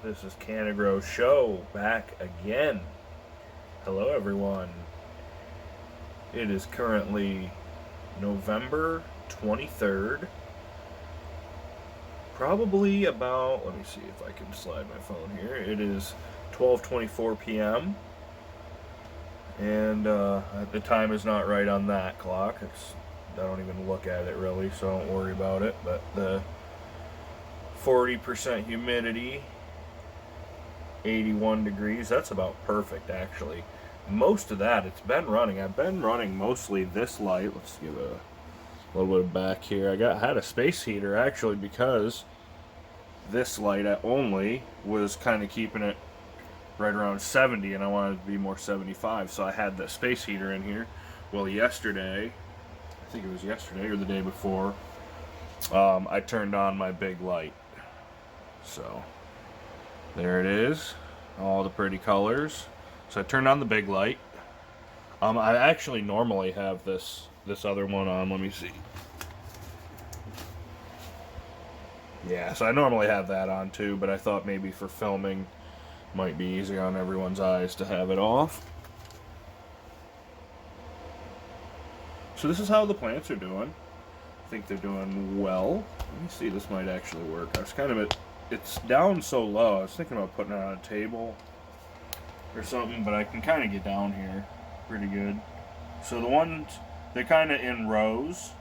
This is Canngrow Show back again. Hello, everyone. It is currently November 23rd. Probably about, let me see if I can slide my phone here. It is 12:24 p.m. And the time is not right on that clock. I don't even look at it really, so don't worry about it. But the 40% humidity, 81 degrees, that's about perfect actually. Most of that, it's been running. I've been running mostly this light. Let's give a little bit of back here. had a space heater actually because this light only was kind of keeping it right around 70 and I wanted it to be more 75, so I had the space heater in here. Well, yesterday, I think it was yesterday or the day before, I turned on my big light. So there it is, all the pretty colors. So I turned on the big light. I actually normally have this other one on. Let me see. Yeah, so I normally have that on too, but I thought maybe for filming might be easier on everyone's eyes to have it off. So this is how the plants are doing. I think they're doing well. Let me see, this might actually work. I was kind of it's down so low. I was thinking about putting it on a table or something, but I can kind of get down here pretty good. So the ones, they're kind of in rows,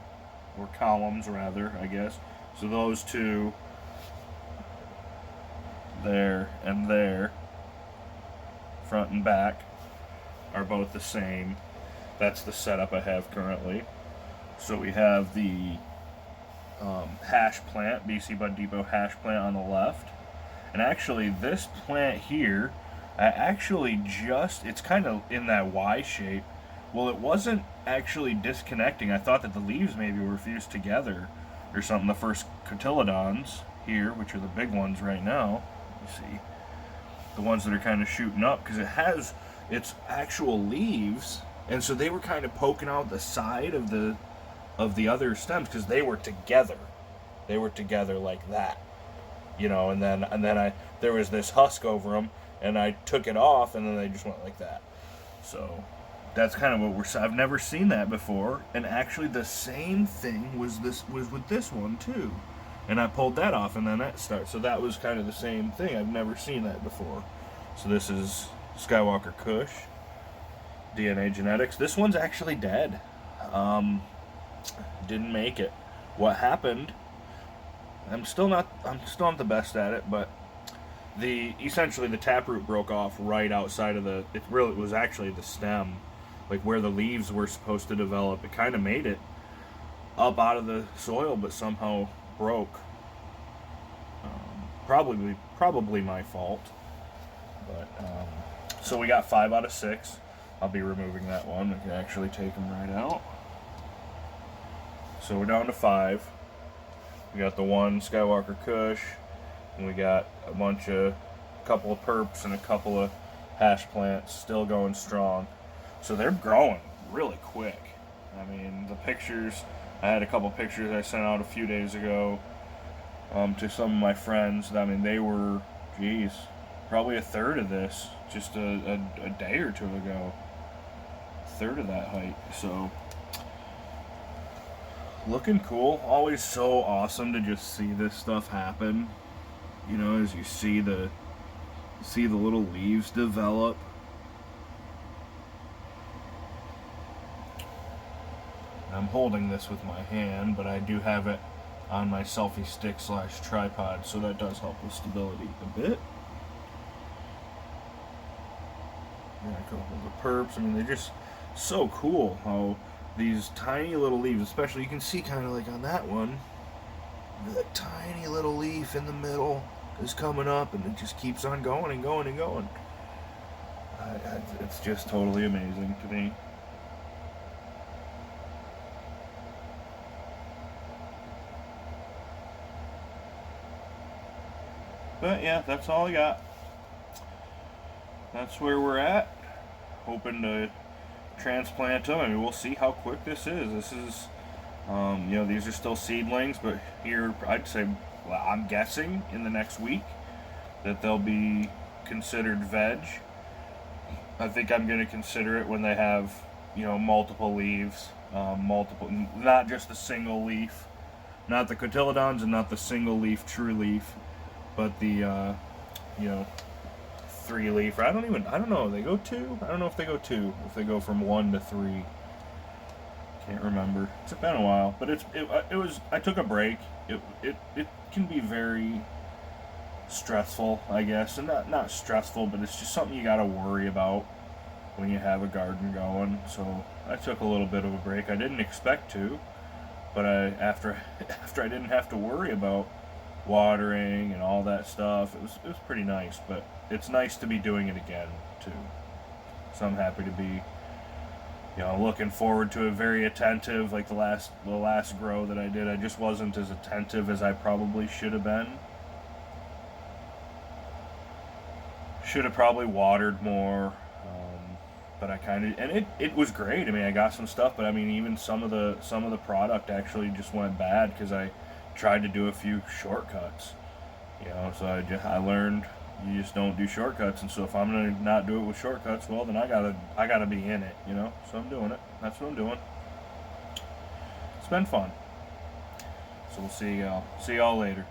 or columns rather, I guess. So those two, there and there, front and back, are both the same. That's the setup I have currently. So we have the hash plant, BC Bud Depot hash plant on the left. And actually this plant here, it's kind of in that Y shape. Well, it wasn't actually disconnecting. I thought that the leaves maybe were fused together or something. The first cotyledons here, which are the big ones right now. Let me see. The ones that are kind of shooting up, because it has its actual leaves, and so they were kind of poking out the side of the other stems because they were together. They were together like that, and then there was this husk over them, and I took it off, and then they just went like that. So that's kind of what I've never seen that before, and actually the same thing was with this one too, and I pulled that off, and then that started. So that was kind of the same thing. I've never seen that before. So this is Skywalker Kush, DNA genetics. This one's actually dead. Didn't make it. What happened? I'm still not the best at it, but essentially the taproot broke off right outside of it was actually the stem, like where the leaves were supposed to develop. It kind of made it up out of the soil, but somehow broke. Probably my fault. But so we got 5 out of 6. I'll be removing that one. We can actually take them right out. So we're down to 5. We got the one Skywalker Kush, and we got a couple of Perps and a couple of hash plants still going strong. So they're growing really quick. I mean, the pictures, I had a couple pictures I sent out a few days ago to some of my friends. I mean, they were, probably a third of this just a day or two ago. A third of that height. So looking cool. Always so awesome to just see this stuff happen. As you see the little leaves develop. I'm holding this with my hand, but I do have it on my selfie stick / tripod, so that does help with stability a bit. Yeah, a couple of the Perps. I mean, they're just so cool how these tiny little leaves, especially, you can see kind of like on that one, the tiny little leaf in the middle is coming up, and it just keeps on going and going and going. It's just totally amazing to me. But yeah, that's all I got. That's where we're at. Hoping to transplant them. I mean, we'll see how quick this is. This is, these are still seedlings, but here I'd say, well, I'm guessing in the next week that they'll be considered veg. I think I'm going to consider it when they have, multiple leaves, multiple, not just a single leaf, not the cotyledons and not the single leaf true leaf, but the, 3 leaf. I don't know. They go 2. I don't know if they go 2. If they go from 1 to 3. Can't remember. It's been a while, but it was. I took a break. It can be very stressful, I guess, and not stressful, but it's just something you got to worry about when you have a garden going. So I took a little bit of a break. I didn't expect to, but after I didn't have to worry about watering and all that stuff, it was pretty nice. But it's nice to be doing it again too. So I'm happy to be, looking forward to it. Very attentive. Like the last grow that I did, I just wasn't as attentive as I probably should have been. Should have probably watered more, but I kind of, and it was great. I mean, I got some stuff, but I mean, even some of the product actually just went bad because I tried to do a few shortcuts. So I learned you just don't do shortcuts, and so if I'm gonna not do it with shortcuts, well then I gotta be in it. So I'm doing it. That's what I'm doing. It's been fun. So we'll see y'all later.